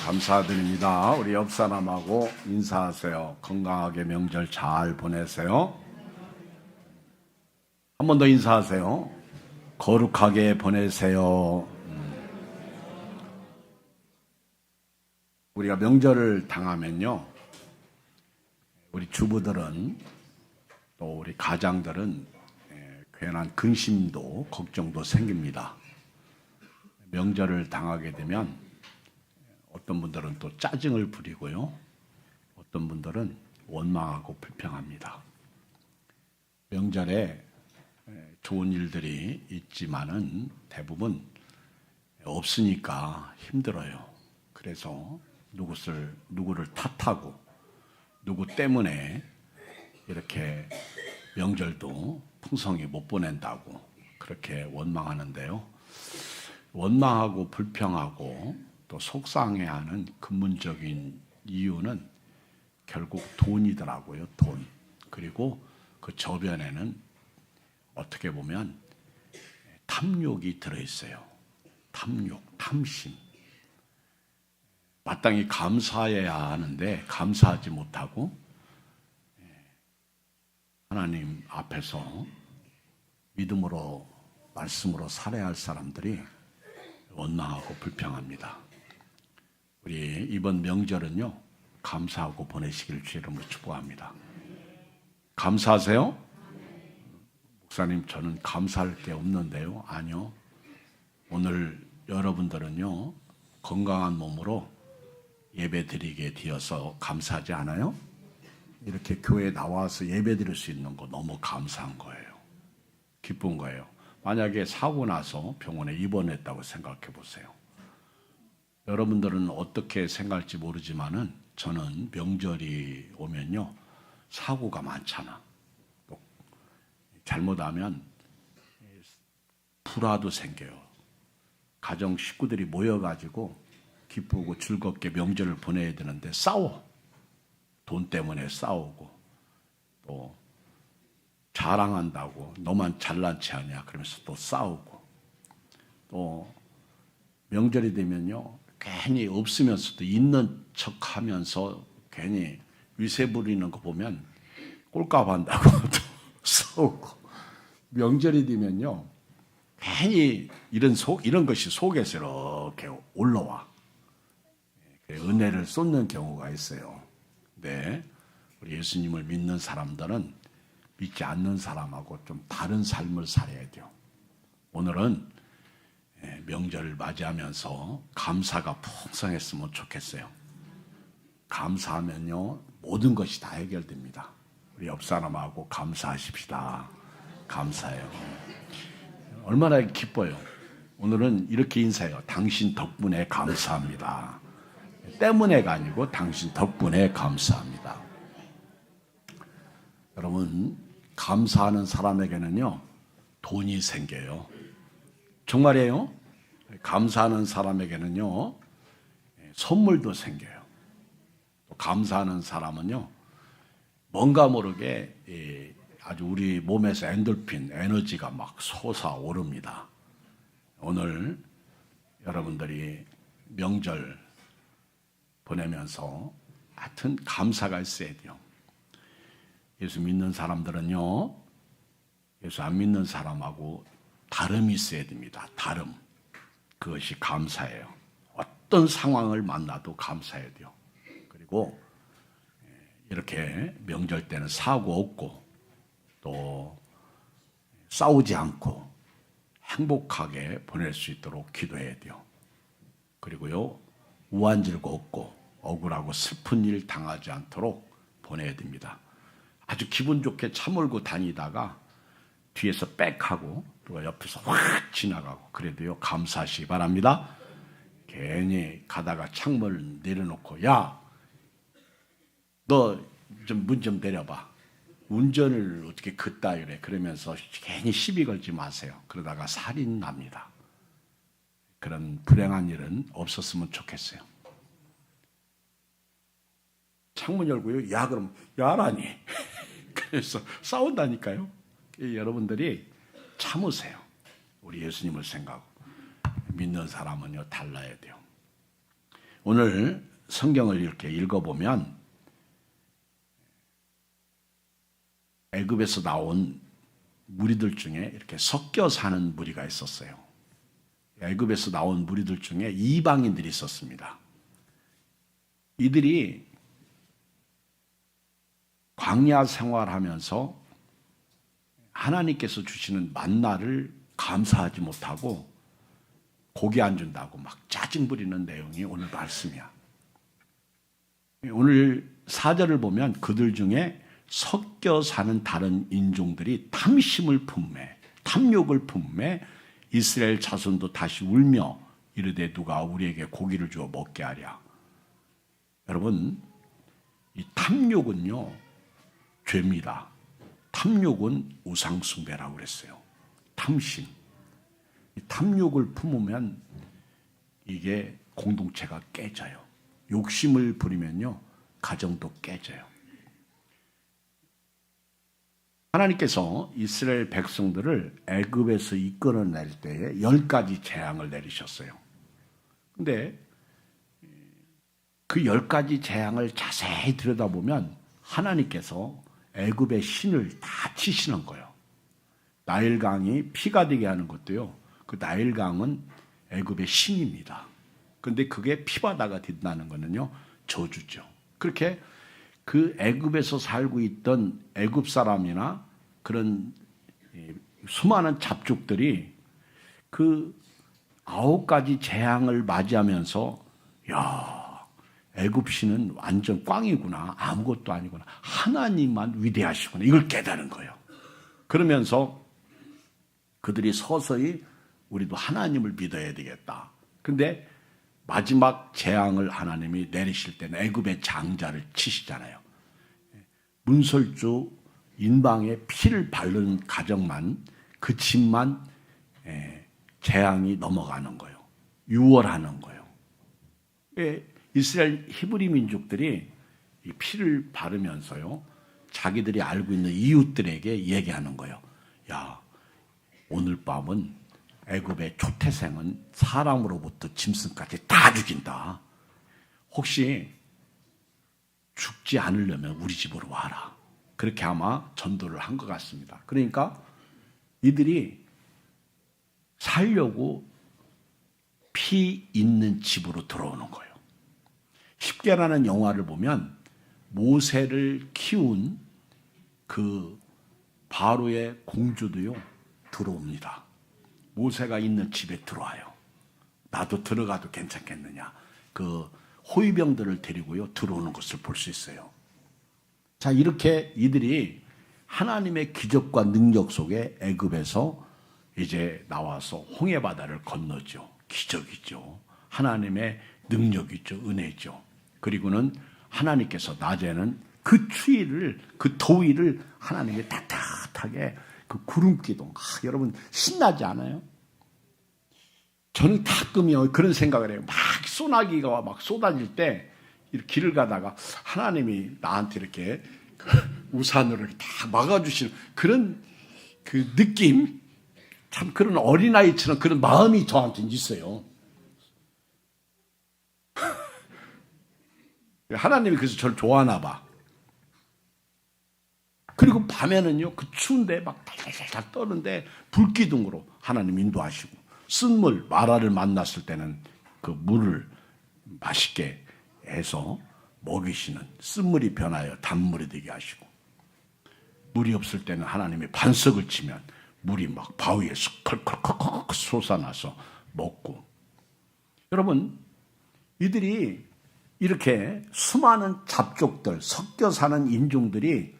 감사드립니다. 우리 옆 사람하고 인사하세요. 건강하게 명절 잘 보내세요. 한 번 더 인사하세요. 거룩하게 보내세요. 우리가 명절을 당하면요, 우리 주부들은 또 우리 가장들은 괜한 근심도 걱정도 생깁니다. 명절을 당하게 되면 어떤 분들은 또 짜증을 부리고요, 어떤 분들은 원망하고 불평합니다. 명절에 좋은 일들이 있지만은 대부분 없으니까 힘들어요. 그래서 누구를 탓하고 누구 때문에 이렇게 명절도 풍성히 못 보낸다고 그렇게 원망하는데요. 원망하고 불평하고 또 속상해하는 근본적인 이유는 결국 돈이더라고요. 돈. 그리고 그 저변에는 어떻게 보면 탐욕이 들어있어요. 탐욕, 탐심. 마땅히 감사해야 하는데 감사하지 못하고 하나님 앞에서 믿음으로 말씀으로 살아야 할 사람들이 원망하고 불평합니다. 우리 이번 명절은요, 감사하고 보내시길 주의 이름으로 축복합니다. 감사하세요? 목사님, 저는 감사할 게 없는데요. 아니요. 오늘 여러분들은요, 건강한 몸으로 예배 드리게 되어서 감사하지 않아요? 이렇게 교회에 나와서 예배 드릴 수 있는 거 너무 감사한 거예요. 기쁜 거예요. 만약에 사고 나서 병원에 입원했다고 생각해 보세요. 여러분들은 어떻게 생각할지 모르지만은 저는 명절이 오면요, 사고가 많잖아. 또 잘못하면 불화도 생겨요. 가정 식구들이 모여가지고 기쁘고 즐겁게 명절을 보내야 되는데 싸워. 돈 때문에 싸우고 또 자랑한다고 너만 잘난 체 하냐 그러면서 또 싸우고, 또 명절이 되면요, 괜히 없으면서도 있는 척하면서 괜히 위세 부리는 거 보면 꼴값 한다고 또 싸우고, 명절이 되면요 괜히 이런 것이 속에서 이렇게 올라와 은혜를 쏟는 경우가 있어요. 네, 우리 예수님을 믿는 사람들은 믿지 않는 사람하고 좀 다른 삶을 살아야 돼요. 오늘은 명절을 맞이하면서 감사가 풍성했으면 좋겠어요. 감사하면요, 모든 것이 다 해결됩니다. 우리 옆 사람하고 감사하십시다. 감사해요. 얼마나 기뻐요. 오늘은 이렇게 인사해요. 당신 덕분에 감사합니다. 때문에가 아니고 당신 덕분에 감사합니다. 여러분, 감사하는 사람에게는요, 돈이 생겨요. 정말이에요. 감사하는 사람에게는요, 선물도 생겨요. 또 감사하는 사람은요, 뭔가 모르게 아주 우리 몸에서 엔돌핀, 에너지가 막 솟아오릅니다. 오늘 여러분들이 명절 보내면서 하여튼 감사가 있어야 돼요. 예수 믿는 사람들은요, 예수 안 믿는 사람하고 다름이 있어야 됩니다. 다름. 그것이 감사예요. 어떤 상황을 만나도 감사해야 돼요. 그리고 이렇게 명절 때는 사고 없고 또 싸우지 않고 행복하게 보낼 수 있도록 기도해야 돼요. 그리고요, 우환질고 없고 억울하고 슬픈 일 당하지 않도록 보내야 됩니다. 아주 기분 좋게 차 몰고 다니다가 뒤에서 빽하고 또 옆에서 확 지나가고 그래도요, 감사하시기 바랍니다. 괜히 가다가 창문을 내려놓고 야, 너 좀 문 좀 내려봐. 운전을 어떻게 그따 이래. 그러면서 괜히 시비 걸지 마세요. 그러다가 살인 납니다. 그런 불행한 일은 없었으면 좋겠어요. 창문 열고요, 야, 그럼 야라니. 그래서 싸운다니까요. 여러분들이 참으세요. 우리 예수님을 생각하고. 믿는 사람은요, 달라야 돼요. 오늘 성경을 이렇게 읽어보면 애굽에서 나온 무리들 중에 이렇게 섞여 사는 무리가 있었어요. 애굽에서 나온 무리들 중에 이방인들이 있었습니다. 이들이 광야 생활하면서 하나님께서 주시는 만나를 감사하지 못하고 고기 안 준다고 막 짜증 부리는 내용이 오늘 말씀이야. 오늘 4절을 보면 그들 중에 섞여 사는 다른 인종들이 탐심을 품매, 탐욕을 품매 이스라엘 자손도 다시 울며 이르되 누가 우리에게 고기를 주어 먹게 하랴. 여러분, 이 탐욕은요 죄입니다. 탐욕은 우상숭배라고 그랬어요. 탐심. 이 탐욕을 품으면 이게 공동체가 깨져요. 욕심을 부리면요 가정도 깨져요. 하나님께서 이스라엘 백성들을 애굽에서 이끌어낼 때에 10가지 재앙을 내리셨어요. 근데 그 10가지 재앙을 자세히 들여다보면 하나님께서 애굽의 신을 다 치시는 거예요. 나일강이 피가 되게 하는 것도요. 그 나일강은 애굽의 신입니다. 그런데 그게 피바다가 된다는 거는요. 저주죠. 그렇게 그 애굽에서 살고 있던 애굽 사람이나 그런 수많은 잡족들이 그 9가지 재앙을 맞이하면서 야, 애굽 신은 완전 꽝이구나. 아무것도 아니구나. 하나님만 위대하시구나. 이걸 깨달은 거예요. 그러면서 그들이 서서히 우리도 하나님을 믿어야 되겠다. 근데 마지막 재앙을 하나님이 내리실 때는 애굽의 장자를 치시잖아요. 문설주 인방에 피를 바르는 가정만 그 집만 재앙이 넘어가는 거예요. 유월하는 거예요. 이스라엘 히브리 민족들이 이 피를 바르면서요 자기들이 알고 있는 이웃들에게 얘기하는 거예요. 야, 오늘 밤은 애굽의 초태생은 사람으로부터 짐승까지 다 죽인다. 혹시 죽지 않으려면 우리 집으로 와라. 그렇게 아마 전도를 한 것 같습니다. 그러니까 이들이 살려고 피 있는 집으로 들어오는 거예요. 십계라는 영화를 보면 모세를 키운 그 바로의 공주도요 들어옵니다. 모세가 있는 집에 들어와요. 나도 들어가도 괜찮겠느냐. 그 호위병들을 데리고요 들어오는 것을 볼 수 있어요. 자, 이렇게 이들이 하나님의 기적과 능력 속에 애굽에서 이제 나와서 홍해 바다를 건너죠. 기적이죠. 하나님의 능력이죠. 은혜죠. 그리고는 하나님께서 낮에는 그 추위를, 그 더위를 하나님이 따뜻하게 그 구름기둥. 여러분 신나지 않아요? 저는 가끔요 그런 생각을 해요. 막 소나기가 막 쏟아질 때 이렇게 길을 가다가 하나님이 나한테 이렇게 우산으로 이렇게 다 막아주시는 그런 그 느낌, 참 그런 어린아이처럼 그런 마음이 저한테는 있어요. 하나님이 그래서 저를 좋아하나 봐. 그리고 밤에는요 그 추운데 막 달달달 떠는데 불기둥으로 하나님 인도하시고, 쓴물 마라를 만났을 때는 그 물을 맛있게 해서 먹이시는, 쓴물이 변하여 단물이 되게 하시고, 물이 없을 때는 하나님이 반석을 치면 물이 막 바위에서 컬컬컬컬 솟아나서 먹고. 여러분, 이들이 이렇게 수많은 잡족들, 섞여 사는 인종들이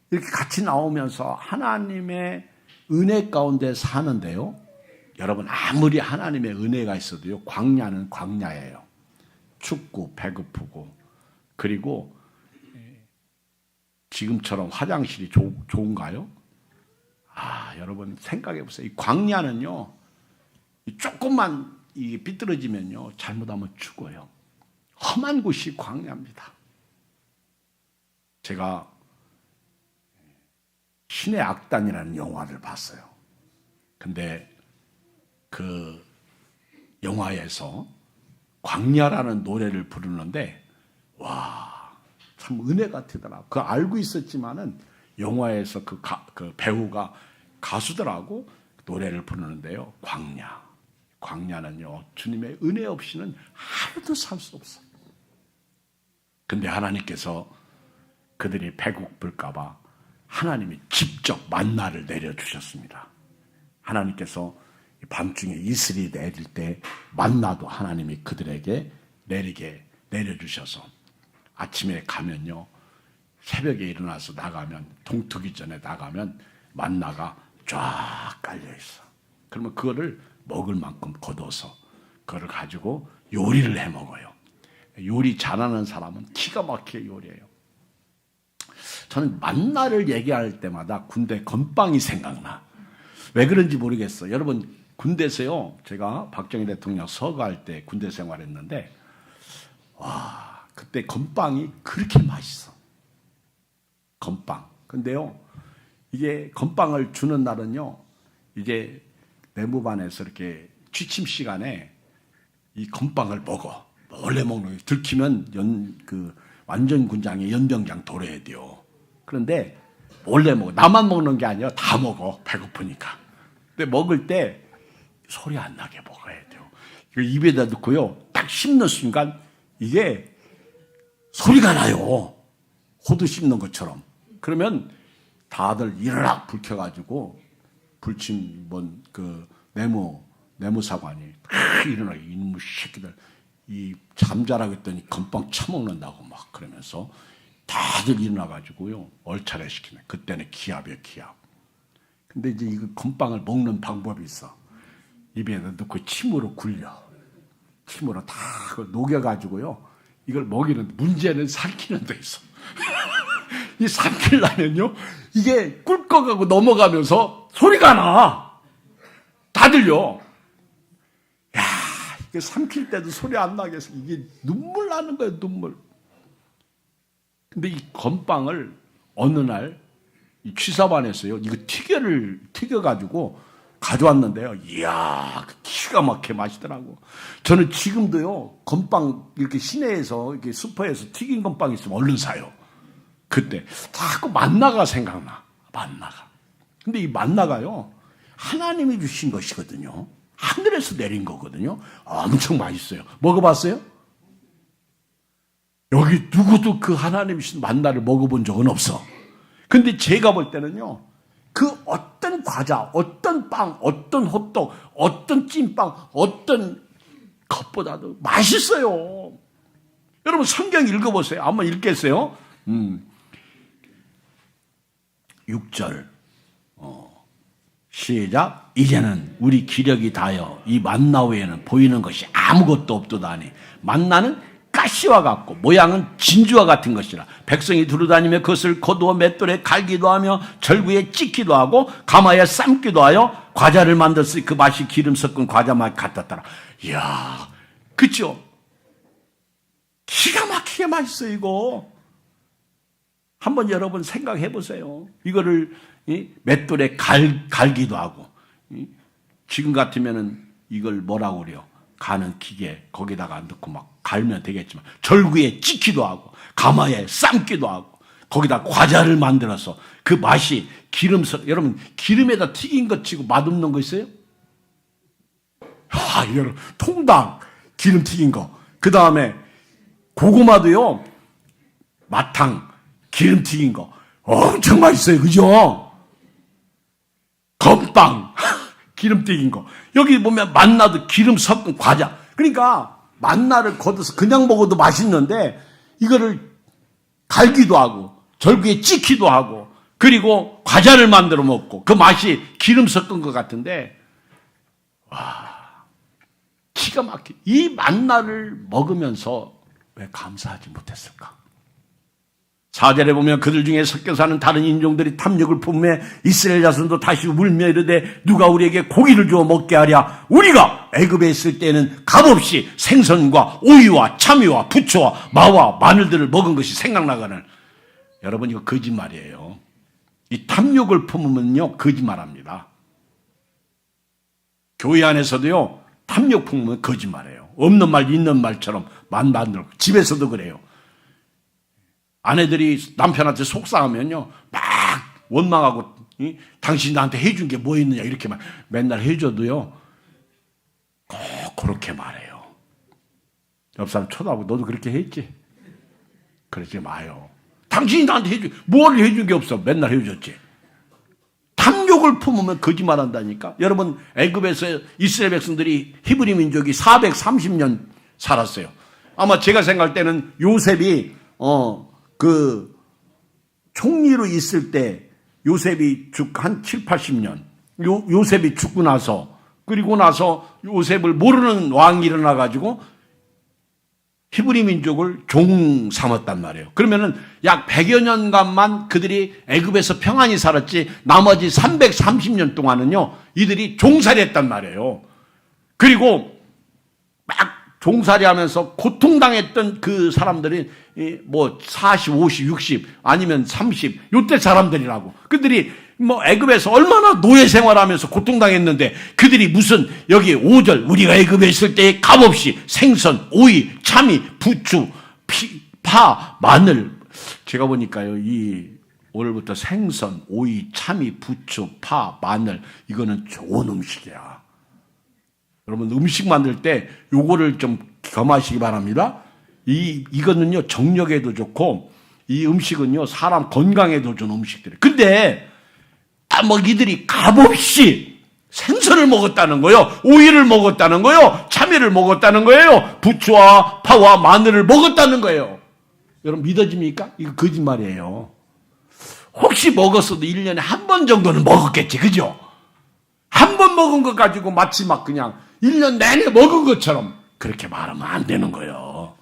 이렇게 같이 나오면서 하나님의 은혜 가운데 사는데요. 여러분, 아무리 하나님의 은혜가 있어도요, 광야는 광야예요. 춥고 배고프고, 그리고 지금처럼 화장실이 좋은가요? 여러분 생각해 보세요. 이 광야는요, 조금만 이게 삐뚤어지면요, 잘못하면 죽어요. 험한 곳이 광야입니다. 제가 신의 악단이라는 영화를 봤어요. 근데 그 영화에서 광야라는 노래를 부르는데 와, 참 은혜 같더라. 그 알고 있었지만은 영화에서 그 배우가 가수들하고 노래를 부르는데요. 광야는요, 주님의 은혜 없이는 하루도 살 수 없어요. 근데 하나님께서 그들이 배고플까봐 하나님이 직접 만나를 내려주셨습니다. 하나님께서 밤중에 이슬이 내릴 때 만나도 하나님이 그들에게 내려주셔서 아침에 가면요, 새벽에 일어나서 나가면, 동트기 전에 나가면 만나가 쫙 깔려있어. 그러면 그거를 먹을 만큼 걷어서 그거를 가지고 요리를 해 먹어요. 요리 잘하는 사람은 기가 막히게 요리해요. 저는 만나를 얘기할 때마다 군대 건빵이 생각나. 왜 그런지 모르겠어. 여러분, 군대에서요, 제가 박정희 대통령 서거할 때 군대 생활했는데, 와, 그때 건빵이 그렇게 맛있어. 건빵. 근데요, 이게 건빵을 주는 날은요, 이제 내무반에서 이렇게 취침 시간에 이 건빵을 먹어. 원래 먹는 거예요. 들키면 완전 군장에 연병장 돌아야 돼요. 그런데 몰래 먹어. 나만 먹는 게 아니라 다 먹어. 배고프니까. 근데 먹을 때 소리 안 나게 먹어야 돼요. 입에다 넣고요. 딱 씹는 순간 이게 소리가 나요. 호두 씹는 것처럼. 그러면 다들 일어나 불 켜가지고 불침 내무사관이 일어나게 이놈의 새끼들 이 잠자라고 했더니 건빵 처먹는다고 막 그러면서 다들 일어나가지고요 얼차례 시키네. 그때는 기합이에요, 기합. 근데 이제 이거 건빵을 먹는 방법이 있어. 입에다 넣고 침으로 굴려. 침으로 다 녹여가지고요 이걸 먹이는, 문제는 삼키는 데 있어. 이 삼키려면요 이게 꿀꺽하고 넘어가면서 소리가 나. 다 들려. 야, 이게 삼킬 때도 소리 안 나게 해서 이게 눈물 나는 거예요, 눈물. 근데 이 건빵을 어느 날 이 취사반에서요 이거 튀겨가지고 가져왔는데요. 이야, 기가 막히게 맛있더라고. 저는 지금도요 건빵 이렇게 시내에서 이렇게 슈퍼에서 튀긴 건빵 있으면 얼른 사요. 그때 자꾸 만나가 생각나. 만나가. 근데 이 만나가요 하나님이 주신 것이거든요. 하늘에서 내린 거거든요. 엄청 맛있어요. 먹어봤어요? 여기 누구도 그 하나님이 주신 만나를 먹어본 적은 없어. 근데 제가 볼 때는요, 그 어떤 과자, 어떤 빵, 어떤 호떡, 어떤 찐빵, 어떤 것보다도 맛있어요. 여러분 성경 읽어보세요. 한번 읽겠어요? 6절 시작. 이제는 우리 기력이 다하여 이 만나 외에는 보이는 것이 아무것도 없도다니. 만나는 가시와 같고 모양은 진주와 같은 것이라. 백성이 두루다니며 그것을 거두어 맷돌에 갈기도 하며 절구에 찢기도 하고 가마에 삶기도 하여 과자를 만들었으니 그 맛이 기름 섞은 과자 맛 같았더라. 이야, 그쵸? 기가 막히게 맛있어요, 이거. 한번 여러분 생각해 보세요. 이거를 맷돌에 갈기도 하고, 지금 같으면은 이걸 뭐라고 그래요? 가는 기계 거기다가 넣고 막 갈면 되겠지만 절구에 찢기도 하고 가마에 삶기도 하고 거기다 과자를 만들어서 그 맛이 여러분 기름에다 튀긴 것 치고 맛없는 거 있어요? 여러분 통닭 기름 튀긴 거, 그 다음에 고구마도요 마탕 기름 튀긴 거 엄청 맛있어요, 그죠? 건빵 기름 튀긴 거, 여기 보면 만나도 기름 섞은 과자. 그러니까 만나를 걷어서 그냥 먹어도 맛있는데 이거를 갈기도 하고 절구에 찢기도 하고 그리고 과자를 만들어 먹고 그 맛이 기름 섞은 것 같은데, 와, 기가 막혀. 이 만나를 먹으면서 왜 감사하지 못했을까? 4절에 보면 그들 중에 섞여 사는 다른 인종들이 탐욕을 품에 이스라엘 자손도 다시 울며 이르되 누가 우리에게 고기를 주어 먹게 하랴. 우리가 애굽에 있을 때는 값없이 생선과 오이와 참외와 부초와 마와 마늘들을 먹은 것이 생각나거늘. 여러분 이거 거짓말이에요. 이 탐욕을 품으면요 거짓말합니다. 교회 안에서도요 탐욕 품으면 거짓말이에요. 없는 말 있는 말처럼 만들고 집에서도 그래요. 아내들이 남편한테 속상하면요 막 원망하고 당신이 나한테 해준 게 뭐 있느냐 이렇게 막 맨날 해줘도요 꼭 그렇게 말해요. 옆 사람 쳐다보고 너도 그렇게 했지? 그러지 마요. 당신이 나한테 뭘 해준 게 없어. 맨날 해줬지. 탐욕을 품으면 거짓말한다니까. 여러분 애굽에서 이스라엘 백성들이 히브리 민족이 430년 살았어요. 아마 제가 생각할 때는 요셉이 그 총리로 있을 때 요셉이 한 7, 80년 요셉이 죽고 나서 그리고 나서 요셉을 모르는 왕이 일어나가지고 히브리 민족을 종 삼았단 말이에요. 그러면은 약 100여 년간만 그들이 애굽에서 평안히 살았지 나머지 330년 동안은요 이들이 종살이 했단 말이에요. 그리고 막 종살이 하면서 고통당했던 그 사람들이 뭐 40, 50, 60 아니면 30 요때 사람들이라고. 그들이 뭐 애굽에서 얼마나 노예 생활하면서 고통당했는데 그들이 무슨 여기 5절 우리가 애굽에 있을 때 값없이 생선, 오이, 참이, 부추, 파, 마늘 제가 보니까요 이 오늘부터 생선, 오이, 참이, 부추, 파, 마늘 이거는 좋은 음식이야. 여러분 음식 만들 때 요거를 좀 겸하시기 바랍니다. 이거는요 정력에도 좋고 이 음식은요 사람 건강에도 좋은 음식들이에요. 근데 뭐 이들이 값없이 생선을 먹었다는 거예요. 오이를 먹었다는 거예요. 참외를 먹었다는 거예요. 부추와 파와 마늘을 먹었다는 거예요. 여러분 믿어집니까? 이거 거짓말이에요. 혹시 먹었어도 1년에 한 번 정도는 먹었겠지. 그죠? 한 번 먹은 것 가지고 마치 막 그냥 1년 내내 먹은 것처럼 그렇게 말하면 안 되는 거예요.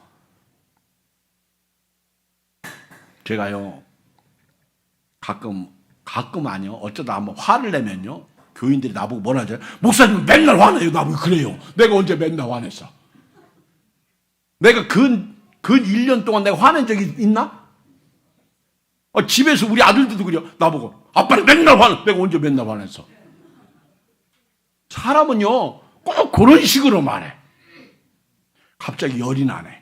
제가요 가끔 아니요 어쩌다 한번 화를 내면요 교인들이 나보고 뭐라 하잖아요. 목사님 맨날 화내요. 나보고 그래요. 내가 언제 맨날 화냈어? 내가 근 1년 동안 내가 화낸 적이 있나? 집에서 우리 아들들도 그래요. 나보고 아빠는 맨날 화내. 내가 언제 맨날 화냈어? 사람은요 꼭 그런 식으로 말해. 갑자기 열이 나네.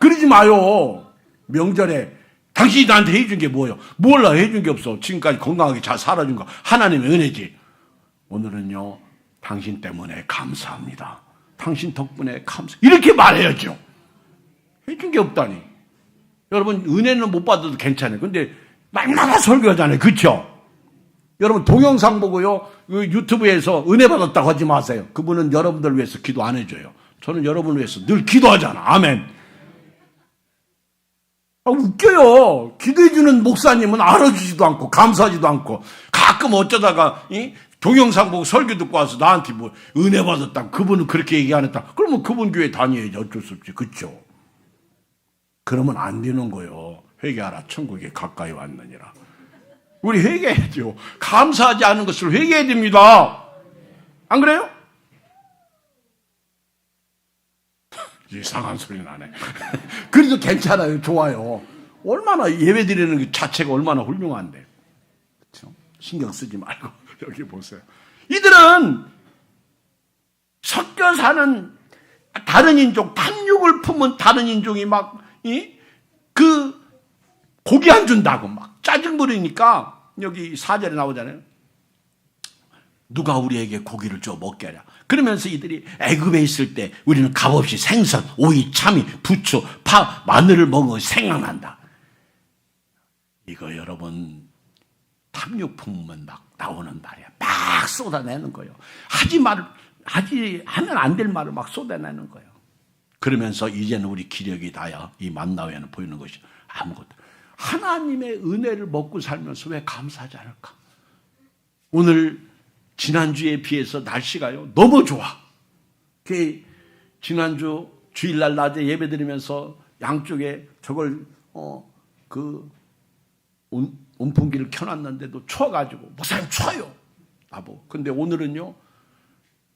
그러지 마요. 명절에 당신이 나한테 해준 게 뭐예요? 몰라 해준 게 없어. 지금까지 건강하게 잘 살아준 거 하나님의 은혜지. 오늘은요 당신 때문에 감사합니다. 당신 덕분에 감사. 이렇게 말해야죠. 해준 게 없다니. 여러분 은혜는 못 받아도 괜찮아요. 근데 막나가 설교하잖아요. 그렇죠? 여러분 동영상 보고요 유튜브에서 은혜 받았다고 하지 마세요. 그분은 여러분들 위해서 기도 안 해줘요. 저는 여러분을 위해서 늘 기도하잖아. 아멘. 웃겨요. 기도해주는 목사님은 알아주지도 않고 감사하지도 않고 가끔 어쩌다가 동영상 보고 설교 듣고 와서 나한테 뭐 은혜 받았다. 그분은 그렇게 얘기 안 했다. 그러면 그분 교회 다녀야지. 어쩔 수 없지. 그렇죠? 그러면 안 되는 거예요. 회개하라. 천국에 가까이 왔느니라. 우리 회개해야죠. 감사하지 않은 것을 회개해야 됩니다. 안 그래요? 이상한 소리 나네. 그래도 괜찮아요. 좋아요. 얼마나 예배 드리는 그 자체가 얼마나 훌륭한데. 그렇죠? 신경 쓰지 말고 여기 보세요. 이들은 섞여 사는 다른 인종, 탐욕을 품은 다른 인종이 막 고기 안 준다고 막 짜증 부리니까 여기 4절에 나오잖아요. 누가 우리에게 고기를 줘 먹게 하랴. 그러면서 이들이 애굽에 있을 때 우리는 값없이 생선, 오이, 참이, 부추, 파, 마늘을 먹은 것이 생각난다. 이거 여러분 탐욕 품으면 막 나오는 말이야. 막 쏟아내는 거예요. 하면 안 될 말을 막 쏟아내는 거예요. 그러면서 이제는 우리 기력이 다야 이 만나에는 보이는 것이 아무것도. 하나님의 은혜를 먹고 살면서 왜 감사하지 않을까? 오늘 지난주에 비해서 날씨가요 너무 좋아. 지난주 주일날 낮에 예배 드리면서 양쪽에 저걸 온풍기를 켜놨는데도 추워가지고 목사님 추워요. 나보고. 근데 오늘은요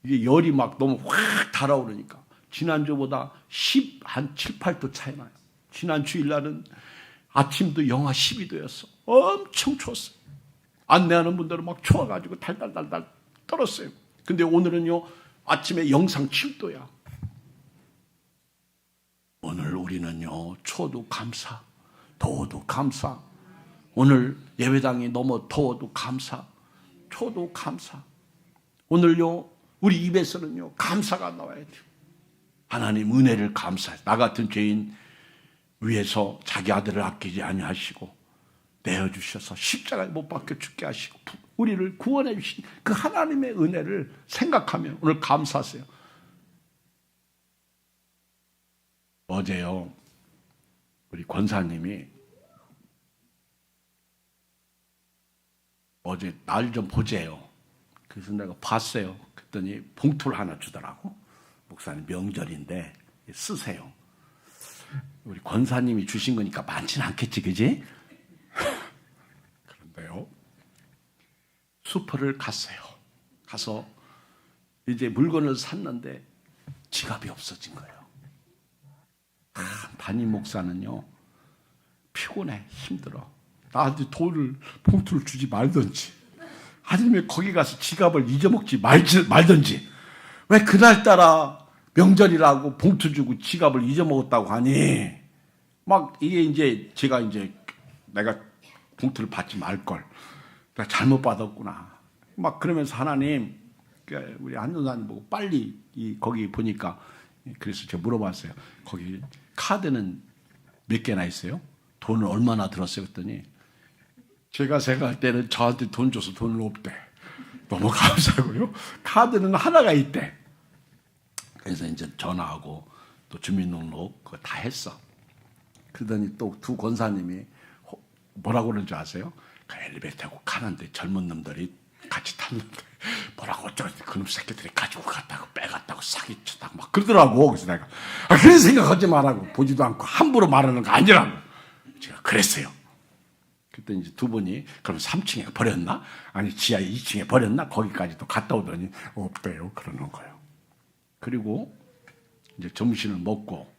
이게 열이 막 너무 확 달아오르니까 지난주보다 한 7, 8도 차이 나요. 지난 주일날은 아침도 영하 12도였어. 엄청 추웠어요. 안내하는 분들은 막 추워가지고 달달달달 떨었어요. 근데 오늘은요 아침에 영상 7도야. 우리는요, 초도 감사, 더워도 감사. 오늘 예배당이 너무 더워도 감사, 초도 감사. 오늘요, 우리 입에서는요, 감사가 나와야 돼요. 하나님 은혜를 감사해. 나 같은 죄인 위해서 자기 아들을 아끼지 아니하시고 내어주셔서 십자가에 못 박혀 죽게 하시고 우리를 구원해 주신 그 하나님의 은혜를 생각하며 오늘 감사하세요. 어제요, 우리 권사님이 어제 날 좀 보재요. 그래서 내가 봤어요. 그랬더니 봉투를 하나 주더라고. 목사님 명절인데 쓰세요. 우리 권사님이 주신 거니까 많지는 않겠지, 그지? 그런데요, 슈퍼를 갔어요. 가서 이제 물건을 샀는데 지갑이 없어진 거예요. 담임 목사는요, 피곤해, 힘들어. 나한테 봉투를 주지 말든지, 아니면 거기 가서 지갑을 잊어먹지 말든지, 왜 그날따라 명절이라고 봉투 주고 지갑을 잊어먹었다고 하니? 막 이게 이제 제가 이제 내가 봉투를 받지 말걸. 내가 잘못 받았구나. 막 그러면서 하나님, 우리 한전사님 보고 빨리 거기 보니까, 그래서 제가 물어봤어요. 거기 카드는 몇 개나 있어요? 돈을 얼마나 들었어요? 그랬더니 제가 생각할 때는 저한테 돈 줘서 돈을 없대. 너무 감사하고요. 카드는 하나가 있대. 그래서 이제 전화하고 또 주민등록 그거 다 했어. 그러더니 또 두 권사님이 뭐라고 그러는 줄 아세요? 그 엘리베이터 타고 가는데 젊은 놈들이 같이 탔는데 뭐라고 어쩌고 그놈 새끼들이 가지고 갔다고 빼갔다고 사기쳤다고 막 그러더라고. 그래서 내가 그런 생각하지 말라고. 보지도 않고 함부로 말하는 거 아니라고 제가 그랬어요. 그때 이제 두 분이 그럼 3층에 버렸나? 아니 지하 2층에 버렸나? 거기까지 또 갔다 오더니 없대요. 그러는 거예요. 그리고 이제 점심을 먹고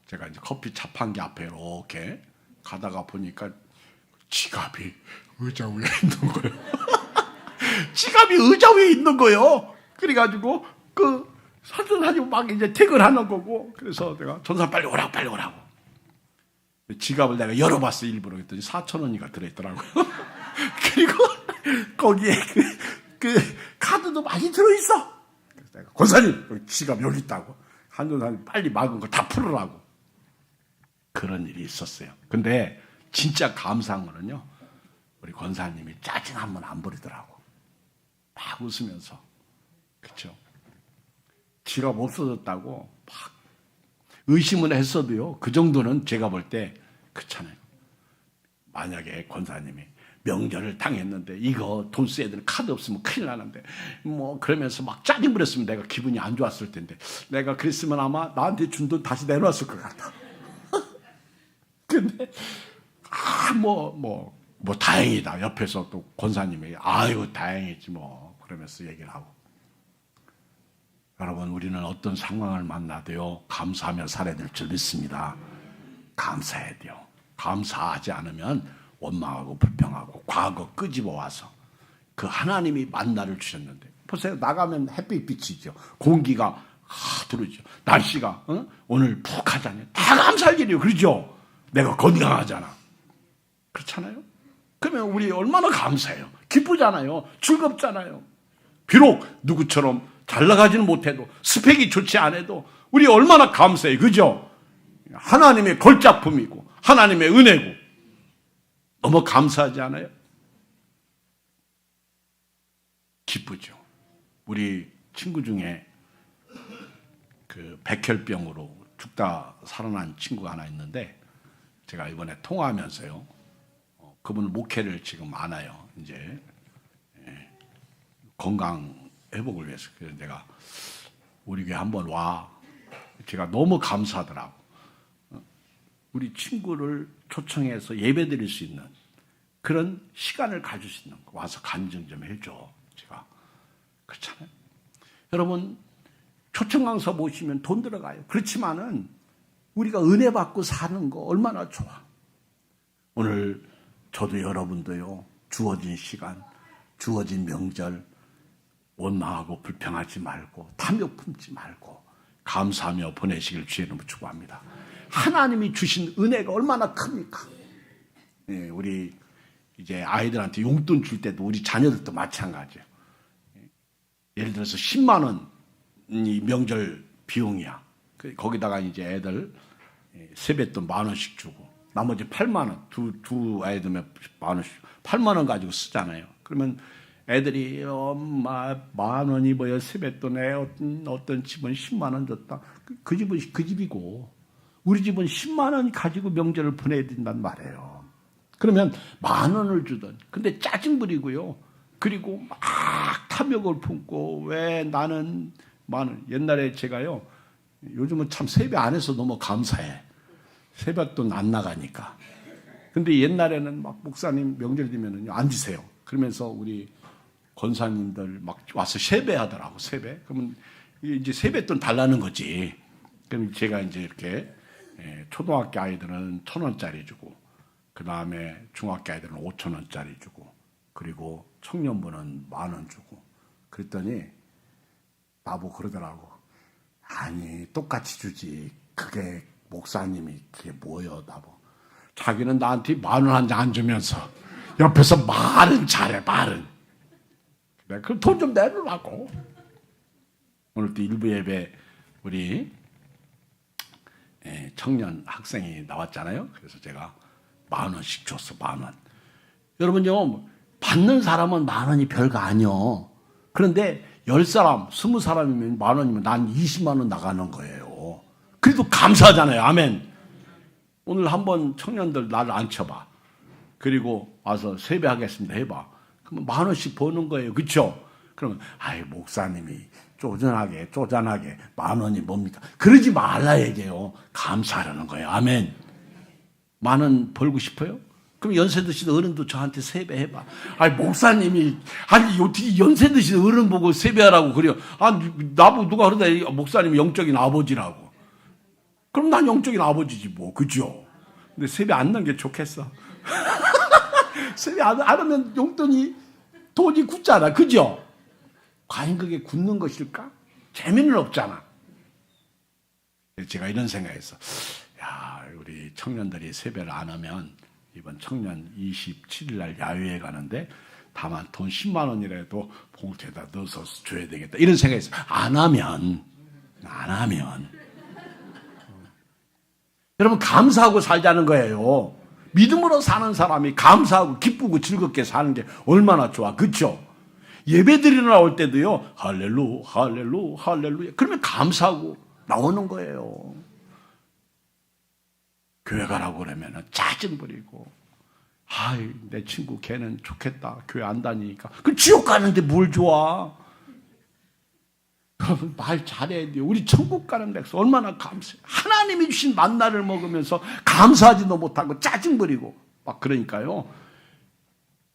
제가 이제 커피 자판기 앞에 이렇게 가다가 보니까 지갑이 의자 위에 있는 거예요. 지갑이 의자 위에 있는 거예요. 그래가지고 그 사진사님 막 이제 퇴근하는 거고, 그래서 내가 전사 빨리 오라고. 지갑을 내가 열어봤어 일부러. 그랬더니 4,000원이가 들어있더라고요. 그리고 거기에 그 카드도 많이 들어있어. 그래서 내가 권사님 지갑 여기 있다고. 한전사님 빨리 막은 거 다 풀으라고. 그런 일이 있었어요. 근데 진짜 감사한 거는요, 우리 권사님이 짜증 한 번 안 부리더라고. 막 웃으면서. 그렇죠? 지갑 없어졌다고 막 의심은 했어도요, 그 정도는 제가 볼 때 그렇잖아요. 만약에 권사님이 명절을 당했는데 이거 돈 써야 되는 카드 없으면 큰일 나는데 뭐 그러면서 막 짜증 부렸으면 내가 기분이 안 좋았을 텐데, 내가 그랬으면 아마 나한테 준 돈 다시 내놓았을 것 같아. 근데 뭐 다행이다. 옆에서 또 권사님이 아이고 다행이지 뭐 그러면서 얘기를 하고. 여러분, 우리는 어떤 상황을 만나도요, 감사하며 살아야 될 줄 믿습니다. 감사해야 돼요. 감사하지 않으면 원망하고 불평하고 과거 끄집어 와서 그 하나님이 만나를 주셨는데, 보세요. 나가면 햇빛 비치죠. 공기가 들어오죠. 날씨가 오늘 푹 하잖아요. 다 감사할 일이에요. 그러죠? 내가 건강하잖아. 그렇잖아요? 그러면 우리 얼마나 감사해요. 기쁘잖아요. 즐겁잖아요. 비록 누구처럼 잘 나가지는 못해도, 스펙이 좋지 않아도 우리 얼마나 감사해요. 그죠? 하나님의 걸작품이고 하나님의 은혜고 너무 감사하지 않아요? 기쁘죠. 우리 친구 중에 그 백혈병으로 죽다 살아난 친구가 하나 있는데, 제가 이번에 통화하면서요, 그분 목회를 지금 안 해요. 이제 건강 회복을 위해서. 그래서 내가 우리 교회 한번 와. 제가 너무 감사하더라고. 우리 친구를 초청해서 예배 드릴 수 있는 그런 시간을 가질 수 있는 거, 와서 간증 좀 해줘. 제가 그렇잖아요. 여러분, 초청 강사 모시면 돈 들어가요. 그렇지만은 우리가 은혜 받고 사는 거 얼마나 좋아. 오늘 저도 여러분도요, 주어진 시간, 주어진 명절 원망하고 불평하지 말고 탐욕 품지 말고 감사하며 보내시길 주의 이름으로 축복합니다. 하나님이 주신 은혜가 얼마나 큽니까? 예, 우리 이제 아이들한테 용돈 줄 때도 우리 자녀들도 마찬가지예요. 예를 들어서 10만 원이 명절 비용이야. 거기다가 이제 애들 세뱃돈 10,000원씩 주고 나머지 8만 원, 두 아이들면 10,000원씩 8만 원 가지고 쓰잖아요. 그러면 애들이 엄마 10,000원이 뭐야 세뱃돈에 어떤 집은 10만 원 줬다. 그 집은 그 집이고 우리 집은 10만 원 가지고 명절을 보내야 된단 말이에요. 그러면 10,000원을 주던 근데 짜증 부리고요. 그리고 막 탐욕을 품고 왜 나는 많은 옛날에 제가요. 요즘은 참 세배 안 해서 너무 감사해. 세뱃돈 안 나가니까. 근데 옛날에는 막 목사님 명절 되면은 앉으세요. 그러면서 우리 권사님들 막 와서 세배하더라고, 세배. 그러면 이제 세뱃돈 달라는 거지. 그럼 제가 이제 이렇게 초등학교 아이들은 1,000원짜리 주고, 그 다음에 중학교 아이들은 5,000원짜리 주고, 그리고 청년부는 10,000원 주고, 그랬더니 나보고 그러더라고. 아니, 똑같이 주지. 그게 목사님이 그게 뭐여, 나보고. 자기는 나한테 10,000원 한 장 안 주면서 옆에서 말은 잘해, 말은. 그래, 그럼 돈 좀 내놓으라고. 오늘 또 일부 예배 우리 청년 학생이 나왔잖아요. 그래서 제가 10,000원씩 줬어, 10,000원. 여러분요, 받는 사람은 10,000원이 별거 아니요. 그런데 10사람, 20사람이면 10,000원이면 난 20만 원 나가는 거예요. 그래도 감사하잖아요. 아멘. 오늘 한번 청년들 나를 앉혀봐. 그리고 와서 세배하겠습니다 해봐. 그러면 10,000원씩 버는 거예요. 그렇죠? 그러면 아이 목사님이 쪼잔하게 10,000원이 뭡니까? 그러지 말라 얘기해요. 감사하라는 거예요. 아멘. 10,000원 벌고 싶어요? 그럼 연세 드신 어른도 저한테 세배해봐. 아니 목사님이 아니 어떻게 연세 드신 어른 보고 세배하라고 그래요? 아 나보고 누가 그러다 목사님이 영적인 아버지라고. 그럼 난 영적인 아버지지 뭐, 그죠? 근데 세배 안 넣는 게 좋겠어. 세배 안 하면 용돈이 돈이 굳잖아, 그죠? 과연 그게 굳는 것일까? 재미는 없잖아. 제가 이런 생각했어. 야, 우리 청년들이 세배를 안 하면 이번 청년 27일 날 야외에 가는데 다만 돈 10만 원이라도 봉투에다 넣어서 줘야 되겠다. 이런 생각했어. 안 하면. 여러분 감사하고 살자는 거예요. 믿음으로 사는 사람이 감사하고 기쁘고 즐겁게 사는 게 얼마나 좋아. 그렇죠? 예배드리러 나올 때도요. 할렐루 할렐루 할렐루야. 그러면 감사하고 나오는 거예요. 교회 가라고 그러면 짜증 부리고 아이 내 친구 걔는 좋겠다. 교회 안 다니니까. 그 지옥 가는데 뭘 좋아. 여러분 말 잘해야 돼요. 우리 천국 가는 백성 얼마나 감사해. 하나님이 주신 만나를 먹으면서 감사하지도 못하고 짜증 부리고 막 그러니까요.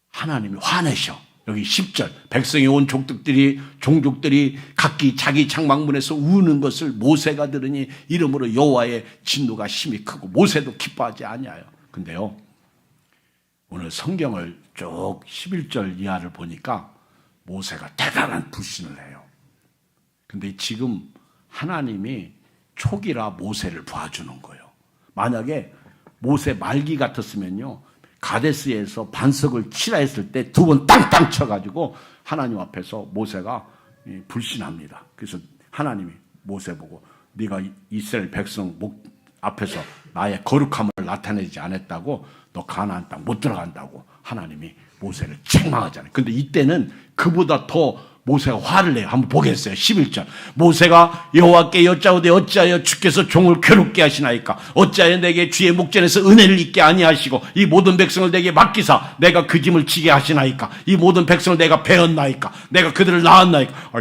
하나님이 화내셔. 여기 10절 백성이 온 종족들이 각기 자기 장막문에서 우는 것을 모세가 들으니 이러므로 여호와의 진노가 심히 크고 모세도 기뻐하지 아니하여. 근데요 오늘 성경을 쭉 11절 이하를 보니까 모세가 대단한 불신을 해요. 근데 지금 하나님이 촉이라 모세를 봐주는 거예요. 만약에 모세 말기 같았으면요 가데스에서 반석을 치라 했을 때 2번 땅땅 쳐가지고 하나님 앞에서 모세가 불신합니다. 그래서 하나님이 모세 보고 네가 이스라엘 백성 앞에서 나의 거룩함을 나타내지 않았다고 너 가나안 땅 못 들어간다고 하나님이 모세를 책망하잖아요. 근데 이때는 그보다 더 모세가 화를 내요. 한번 보겠어요. 11절. 모세가 여호와께 여짜오되 어찌하여 주께서 종을 괴롭게 하시나이까? 어찌하여 내게 주의 목전에서 은혜를 잊게 아니하시고 이 모든 백성을 내게 맡기사 내가 그 짐을 지게 하시나이까? 이 모든 백성을 내가 배웠나이까? 내가 그들을 낳았나이까?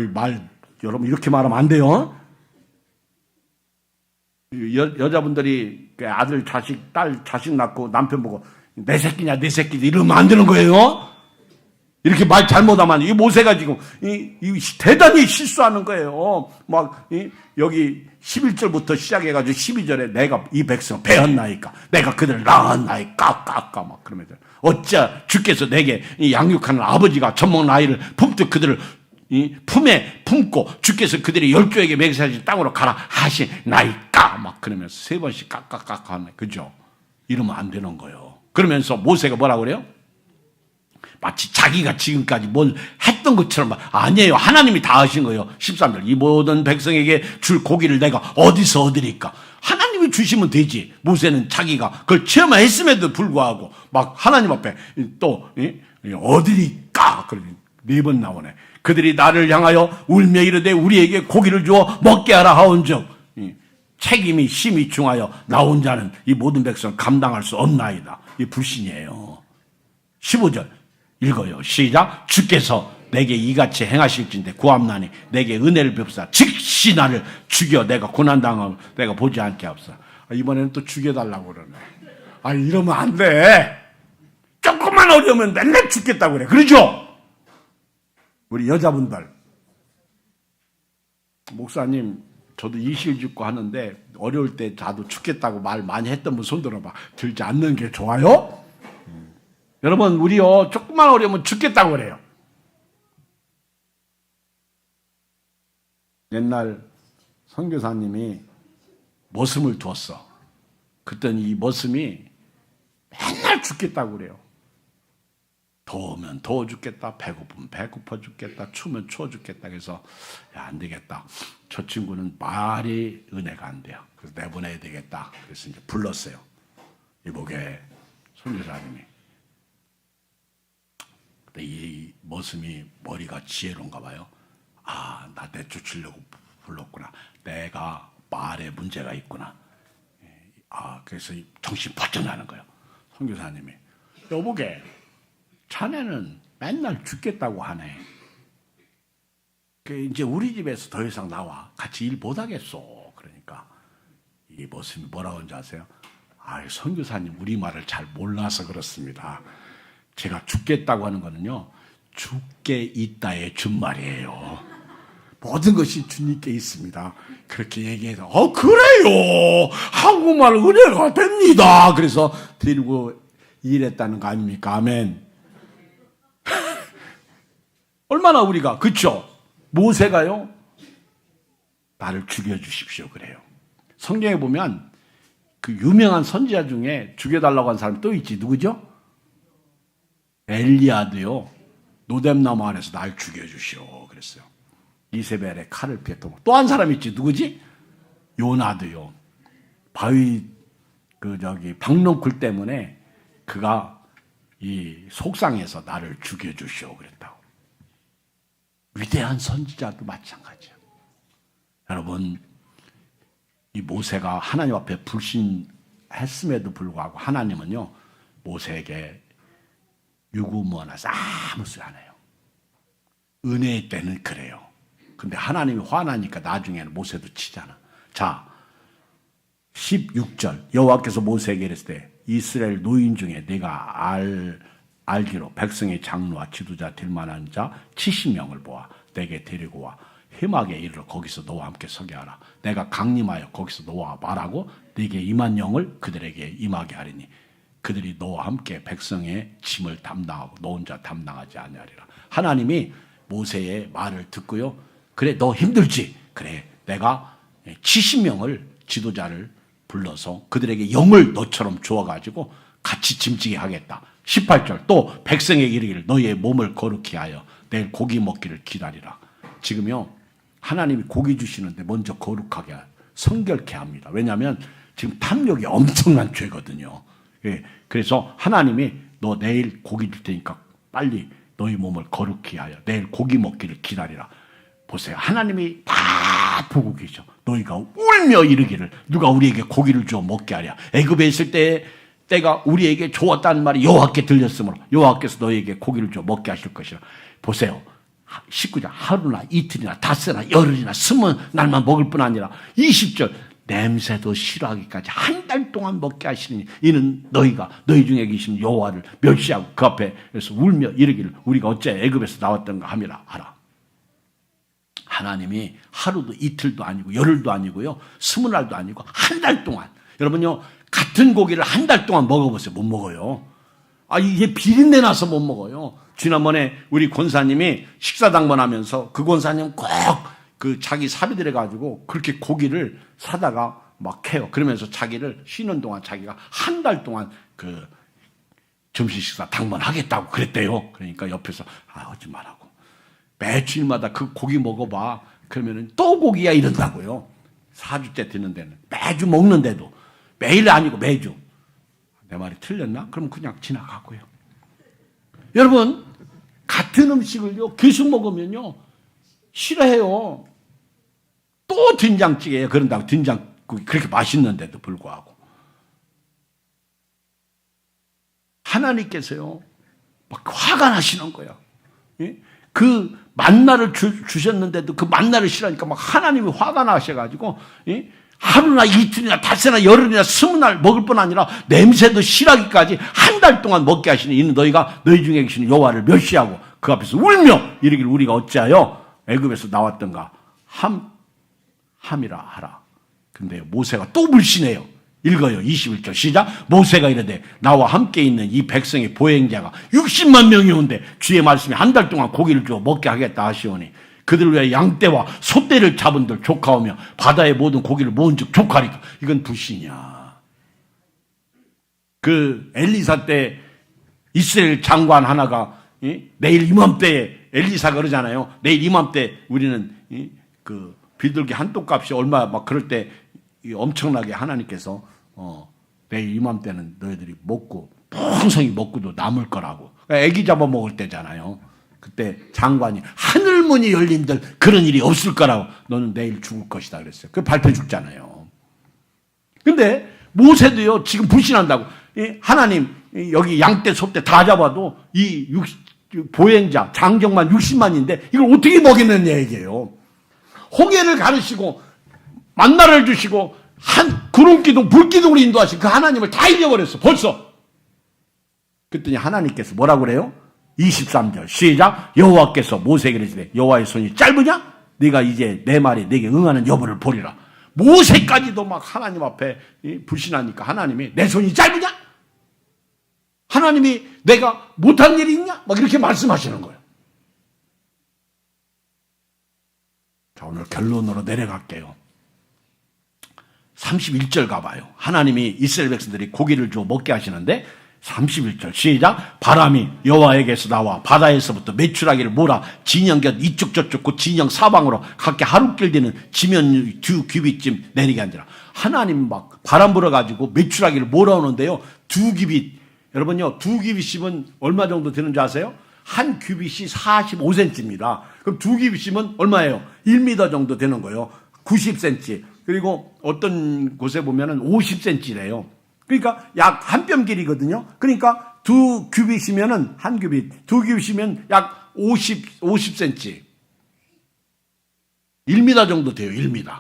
여러분 이렇게 말하면 안 돼요. 여자분들이 아들 자식 딸 자식 낳고 남편 보고 내 새끼냐 내 새끼지 이러면 안 되는 거예요. 이렇게 말 잘못하면 이 모세가 지금 대단히 실수하는 거예요. 여기 11절부터 시작해가지고 12절에 내가 이 백성 배웠나이까 내가 그들을 낳았나이까 막 그러면서 어찌 주께서 내게 이 양육하는 아버지가 젖먹는 아이를 품듯 그들을 이 품에 품고 주께서 그들이 12에게 먹이사지 땅으로 가라 하시나이까 막 그러면서 3번씩 깍깍깍 하네. 그죠? 이러면 안 되는 거예요. 그러면서 모세가 뭐라고 그래요? 마치 자기가 지금까지 뭘 했던 것처럼 아니에요. 하나님이 다 하신 거예요. 13절 이 모든 백성에게 줄 고기를 내가 어디서 얻으리까? 하나님이 주시면 되지. 모세는 자기가 그걸 체험했음에도 불구하고 막 하나님 앞에 또 얻으리까? 그러니 4번 나오네. 그들이 나를 향하여 울며 이르되 우리에게 고기를 주어 먹게 하라 하온즉 책임이 심히 중하여 나 혼자는 이 모든 백성을 감당할 수 없나이다. 이 불신이에요. 15절 읽어요. 시작. 주께서 내게 이같이 행하실진데 구함나니 내게 은혜를 베푸사 즉시 나를 죽여 내가 고난당함을 내가 보지 않게 하옵소서. 이번에는 또 죽여달라고 그러네. 이러면 안 돼. 조금만 어려우면 맨날 죽겠다고 그래. 그러죠? 우리 여자분들 목사님 저도 이실 짓고 하는데 어려울 때 자도 죽겠다고 말 많이 했던 분 손 들어봐. 들지 않는 게 좋아요? 여러분 우리요 조금만 어려우면 죽겠다고 그래요. 옛날 선교사님이 머슴을 두었어. 그랬더니 이 머슴이 맨날 죽겠다고 그래요. 더우면 더워 죽겠다, 배고프면 배고파 죽겠다, 추우면 추워 죽겠다. 그래서 안 되겠다. 저 친구는 말이 은혜가 안 돼요. 그래서 내보내야 되겠다. 그래서 이제 불렀어요. 이복에 선교사님이. 근데 이 머슴이 머리가 지혜로운가 봐요. 나 내쫓으려고 불렀구나. 내가 말에 문제가 있구나. 그래서 정신 번쩍 나는 거예요. 선교사님이 여보게 자네는 맨날 죽겠다고 하네. 이제 우리 집에서 더 이상 나와. 같이 일 못하겠어. 그러니까 이 모습이 뭐라고 하는지 아세요? 선교사님 우리말을 잘 몰라서 그렇습니다. 제가 죽겠다고 하는 거는요. 죽게 있다의 준말이에요. 모든 것이 주님께 있습니다. 그렇게 얘기해서 그래요. 한국말 은혜가 됩니다. 그래서 데리고 일했다는 거 아닙니까? 아멘. 얼마나 우리가 그쵸? 모세가요 나를 죽여주십시오 그래요. 성경에 보면 그 유명한 선지자 중에 죽여달라고 한 사람이 또 있지. 누구죠? 엘리야도요 노뎀나무 안에서 날 죽여주시오 그랬어요. 이세벨의 칼을 피했던 또 한 사람 있지. 누구지? 요나도요 바위 박넝쿨 때문에 그가 이 속상해서 나를 죽여주시오 그랬다고. 위대한 선지자도 마찬가지야. 여러분 이 모세가 하나님 앞에 불신했음에도 불구하고 하나님은요 모세에게 유구무원해서 아무 소리 안 해요. 은혜의 때는 그래요. 근데 하나님이 화나니까 나중에는 모세도 치잖아. 자 16절 여호와께서 모세에게 이랬을 때 이스라엘 노인 중에 네가 알기로 백성의 장로와 지도자 될 만한 자 70명을 모아 내게 데리고 와 회막에 이르러 거기서 너와 함께 서게 하라. 내가 강림하여 거기서 너와 말하고 네게 임한 영을 그들에게 임하게 하리니 그들이 너와 함께 백성의 짐을 담당하고 너 혼자 담당하지 아니하리라. 하나님이 모세의 말을 듣고요. 그래 너 힘들지? 그래 내가 70명을 지도자를 불러서 그들에게 영을 너처럼 주어가지고 같이 짐지게 하겠다. 18절 또 백성에게 이르기를 너희의 몸을 거룩히 하여 내일 고기 먹기를 기다리라. 지금요 하나님이 고기 주시는데 먼저 거룩하게 성결케 합니다. 왜냐하면 지금 탐욕이 엄청난 죄거든요. 그래서 하나님이 너 내일 고기 줄 테니까 빨리 너희 몸을 거룩히 하여 내일 고기 먹기를 기다리라. 보세요. 하나님이 다 보고 계셔. 너희가 울며 이르기를 누가 우리에게 고기를 주어 먹게 하랴. 애굽에 있을 때가 우리에게 좋았다는 말이 여호와께 들렸으므로 여호와께서 너희에게 고기를 주어 먹게 하실 것이라. 보세요. 19절 하루나 이틀이나 닷새나 열흘이나 20날만 먹을 뿐 아니라 20절 냄새도 싫어하기까지 한 달 동안 먹게 하시니 이는 너희가 너희 중에 계신 여호와를 멸시하고 그 앞에서 울며 이르기를 우리가 어째 애굽에서 나왔던가 함이라 하라. 하나님이 하루도 이틀도 아니고 열흘도 아니고요 20날도 아니고 한 달 동안 여러분요 같은 고기를 한 달 동안 먹어보세요. 못 먹어요. 이게 비린내 나서 못 먹어요. 지난번에 우리 권사님이 식사 당번하면서 그 권사님 꼭 그 자기 사비들해 가지고 그렇게 고기를 사다가 막 해요. 그러면서 자기를 쉬는 동안 자기가 한 달 동안 그 점심 식사 당번하겠다고 그랬대요. 그러니까 옆에서 하지 말라고. 매주일마다 그 고기 먹어봐. 그러면은 또 고기야 이런다고요. 4주째 되는 데는 매주 먹는데도 매일 아니고 매주. 내 말이 틀렸나? 그럼 그냥 지나가고요. 여러분 같은 음식을요 계속 먹으면요 싫어해요. 또 된장찌개예요. 그런다고 된장국이 그렇게 맛있는데도 불구하고 하나님께서요 막 화가 나시는 거야. 예? 그 만나를 주셨는데도 그 만나를 싫어하니까 막 하나님이 화가 나셔가지고 예? 하루나 이틀이나 닷새나 열흘이나 20날 먹을 뿐 아니라 냄새도 싫어하기까지 한 달 동안 먹게 하시는 이는 너희가 너희 중에 계시는 여호와를 멸시하고 그 앞에서 울며 이르기를 우리가 어찌하여 애굽에서 나왔던가 함이라 하라. 근데 모세가 또 불신해요. 읽어요. 21절 시작. 모세가 이르되 나와 함께 있는 이 백성의 보행자가 60만 명이 온데 주의 말씀이 한 달 동안 고기를 주어 먹게 하겠다 하시오니 그들 위해 양떼와 소떼를 잡은들 조카오며 바다의 모든 고기를 모은 즉 조카리까. 이건 불신이야. 그 엘리사 때 이스라엘 장관 하나가 내일 이맘때에 엘리사가 그러잖아요. 내일 이맘때 우리는 그 비둘기 한 똥값이 얼마 막 그럴 때 엄청나게 하나님께서 내일 이맘때는 너희들이 먹고 풍성히 먹고도 남을 거라고. 애기 잡아 먹을 때잖아요. 그때 장관이 하늘문이 열린들 그런 일이 없을 거라고. 너는 내일 죽을 것이다 그랬어요. 그 발표 죽잖아요. 근데 모세도요 지금 불신한다고. 하나님 여기 양떼 소떼 다 잡아도 이 보행자 장정만 60만인데 이걸 어떻게 먹이느냐 얘기예요. 홍해를 가르시고 만나를 주시고 한 구름기둥 불기둥으로 인도하신 그 하나님을 다 잊어버렸어 벌써. 그랬더니 하나님께서 뭐라고 그래요? 23절 시작. 여호와께서 모세에게 이르시되 여호와의 손이 짧으냐? 네가 이제 내 말에 내게 응하는 여부를 보리라. 모세까지도 막 하나님 앞에 불신하니까 하나님이 내 손이 짧으냐? 하나님이 내가 못한 일이 있냐? 막 이렇게 말씀하시는 거예요. 자, 오늘 결론으로 내려갈게요. 31절 가봐요. 하나님이 이스라엘 백성들이 고기를 주어 먹게 하시는데 31절 시작. 바람이 여호와에게서 나와 바다에서부터 메추라기를 몰아 진영 곁 이쪽 저쪽 그 진영 사방으로 각기 하루길 되는 지면 두 규빗쯤 내리게 한지라. 하나님 막 바람 불어가지고 메추라기를 몰아오는데요 2규빗. 여러분요 2규빗이면 얼마 정도 되는 줄 아세요? 한 규빗이 45cm입니다. 그럼 2규빗이면 얼마예요? 1m 정도 되는 거예요. 90cm. 그리고 어떤 곳에 보면은 50cm래요. 그러니까 약 한 뼘 길이거든요. 그러니까 2규빗이면은 한 규빗, 2규빗이면 약 50cm. 1m 정도 돼요. 1m.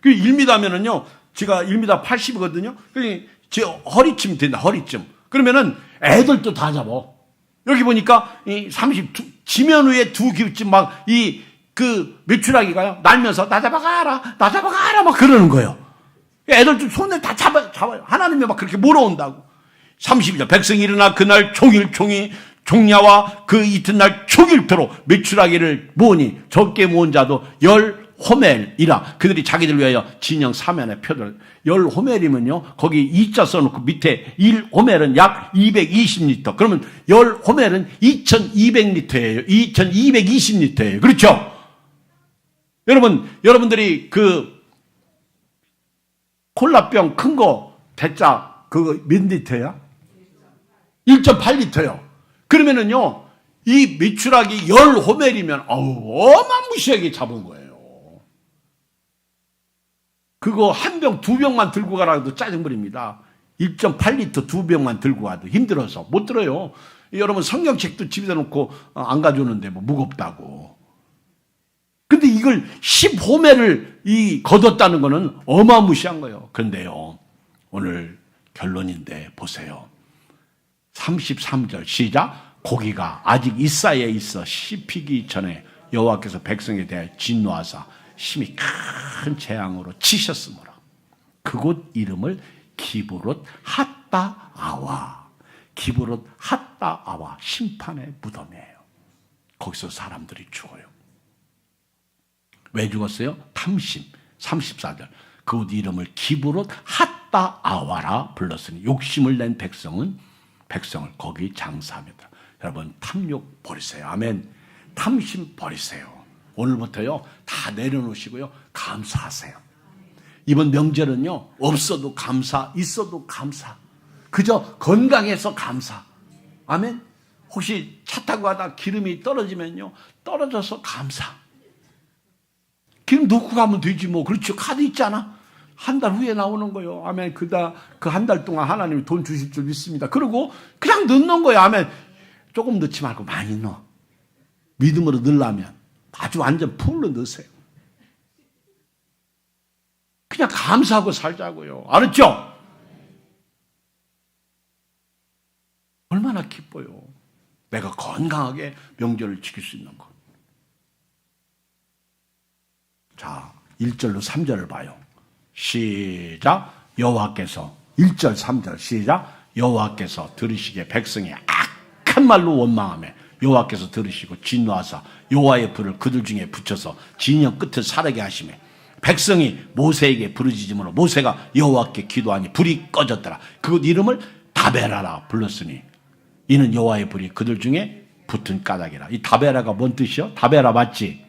그 1m면은요. 제가 1m 80이거든요. 그러니까 제 허리쯤 된다. 허리쯤. 그러면은 애들도 다 잡아. 여기 보니까 이 지면 위에 2규빗쯤 막 그 메추라기가요 날면서 나 잡아가라 막 그러는 거예요. 애들 좀 손을 다 잡아요. 하나님이 막 그렇게 몰아온다고. 32절 백성이 일어나 그날 종일 종야와 그 이튿날 초길토록 메추라기를 모으니 적게 모은 자도 10호멜이라. 그들이 자기들 위하여 진영 사면에 표들. 10호멜이면요 거기 2자 써놓고 밑에 1호멜은 약 220리터. 그러면 10호멜은 2200리터예요. 2220리터예요. 그렇죠? 여러분들이 그 콜라병 큰 거 대짜 그거 몇 리터야? 1.8리터요. 그러면은요 이 메추라기 10호멜이면 어마무시하게 잡은 거예요. 그거 한 병, 2병만 들고 가라도 짜증부립니다. 1.8리터 2병만 들고 가도 힘들어서 못 들어요. 여러분 성경책도 집에다 놓고 안 가져오는데 뭐 무겁다고. 근데 이걸 10호멜을 거뒀다는 거는 어마무시한 거예요. 그런데요 오늘 결론인데 보세요. 33절 시작. 고기가 아직 이사야에 있어 씹히기 전에 여호와께서 백성에 대하여 진노하사 심히 큰 재앙으로 치셨으므로 그곳 이름을 기브롯 핫바아와. 기브롯 핫다아와 심판의 무덤이에요. 거기서 사람들이 죽어요. 왜 죽었어요? 탐심. 34절. 그곳 이름을 기브롯 핫다아와라 불렀으니 욕심을 낸 백성을 거기 장사합니다. 여러분, 탐욕 버리세요. 아멘. 탐심 버리세요. 오늘부터요 다 내려놓으시고요 감사하세요. 이번 명절은요 없어도 감사, 있어도 감사. 그저 건강해서 감사. 아멘. 혹시 차 타고 가다 기름이 떨어지면요 떨어져서 감사. 기름 넣고 가면 되지 뭐. 그렇죠. 카드 있잖아. 한 달 후에 나오는 거예요. 아멘. 그 한 달 동안 하나님이 돈 주실 줄 믿습니다. 그리고 그냥 넣는 거예요. 아멘. 조금 넣지 말고 많이 넣어. 믿음으로 넣으려면 아주 완전 풀로 넣으세요. 그냥 감사하고 살자고요. 알았죠? 얼마나 기뻐요. 내가 건강하게 명절을 지킬 수 있는 것. 자, 1절로 3절을 봐요. 시작. 여호와께서 1절 3절 시작. 여호와께서 들으시기에 백성이 악한 말로 원망하며 여호와께서 들으시고 진노하사 여호와의 불을 그들 중에 붙여서 진영 끝을 사르게 하시며 백성이 모세에게 부르짖음으로 모세가 여호와께 기도하니 불이 꺼졌더라. 그곳 이름을 다베라라 불렀으니 이는 여호와의 불이 그들 중에 붙은 까닭이라. 이 다베라가 뭔 뜻이요? 다베라 맞지?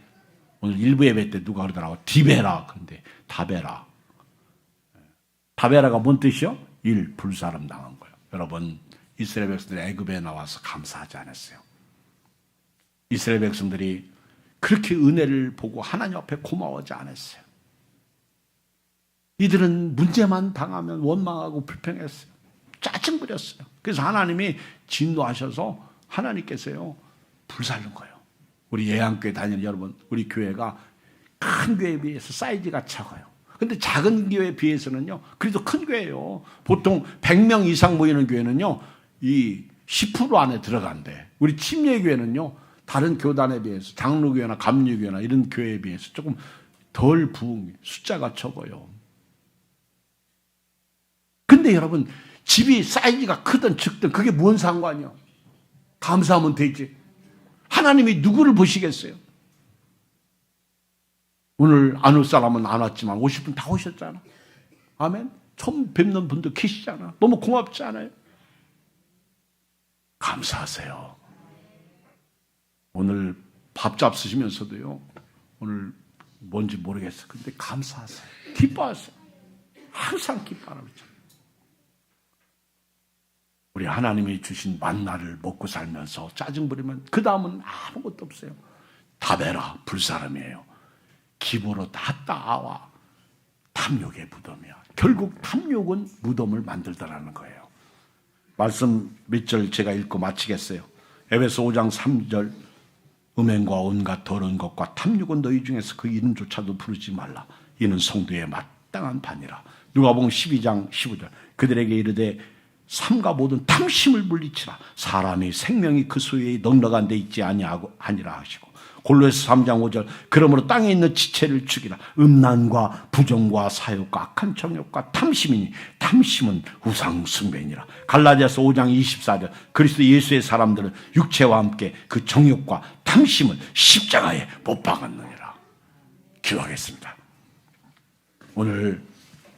오늘 일부 예배 때 누가 그러더라고. 디베라. 근데 다베라. 다베라가 뭔 뜻이요? 불사름 당한 거예요. 여러분, 이스라엘 백성들이 애굽에 나와서 감사하지 않았어요. 이스라엘 백성들이 그렇게 은혜를 보고 하나님 앞에 고마워하지 않았어요. 이들은 문제만 당하면 원망하고 불평했어요. 짜증 부렸어요. 그래서 하나님이 진노하셔서 하나님께서요 불살른 거예요. 우리 예양교회 다니는 여러분, 우리 교회가 큰 교회에 비해서 사이즈가 작아요. 근데 작은 교회에 비해서는요 그래도 큰 교회예요. 보통 100명 이상 모이는 교회는요 이 10% 안에 들어간대. 우리 침례교회는요 다른 교단에 비해서 장로교회나 감리교회나 이런 교회에 비해서 조금 덜 부흥, 숫자가 적어요. 근데 여러분, 집이 사이즈가 크든 적든 그게 뭔 상관이야? 감사하면 되지. 하나님이 누구를 보시겠어요? 오늘 안 올 사람은 안 왔지만 오실 분 다 오셨잖아. 아멘. 처음 뵙는 분도 계시잖아. 너무 고맙지 않아요? 감사하세요. 오늘 밥 잡수시면서도요, 오늘 뭔지 모르겠어요. 근데 감사하세요. 기뻐하세요. 항상 기뻐하라고 그러죠. 우리 하나님이 주신 만나를 먹고 살면서 짜증 부리면 그 다음은 아무것도 없어요. 다베라 불사람이에요. 기브롯 핫다아와 탐욕의 무덤이야. 결국 탐욕은 무덤을 만들더라는 거예요. 말씀 몇 절 제가 읽고 마치겠어요. 에베소 5장 3절 음행과 온갖 더러운 것과 탐욕은 너희 중에서 그 이름조차도 부르지 말라. 이는 성도의 마땅한 반이라. 누가복음 12장 15절 그들에게 이르되 삼가 모든 탐심을 물리치라. 사람의 생명이 그 소유에 넉넉한 데 있지 아니라 하시고 골로새서 3장 5절 그러므로 땅에 있는 지체를 죽이라. 음란과 부정과 사욕과 악한 정욕과 탐심이니 탐심은 우상 숭배니라. 갈라디아서 5장 24절 그리스도 예수의 사람들은 육체와 함께 그 정욕과 탐심을 십자가에 못 박았느니라. 기도하겠습니다. 오늘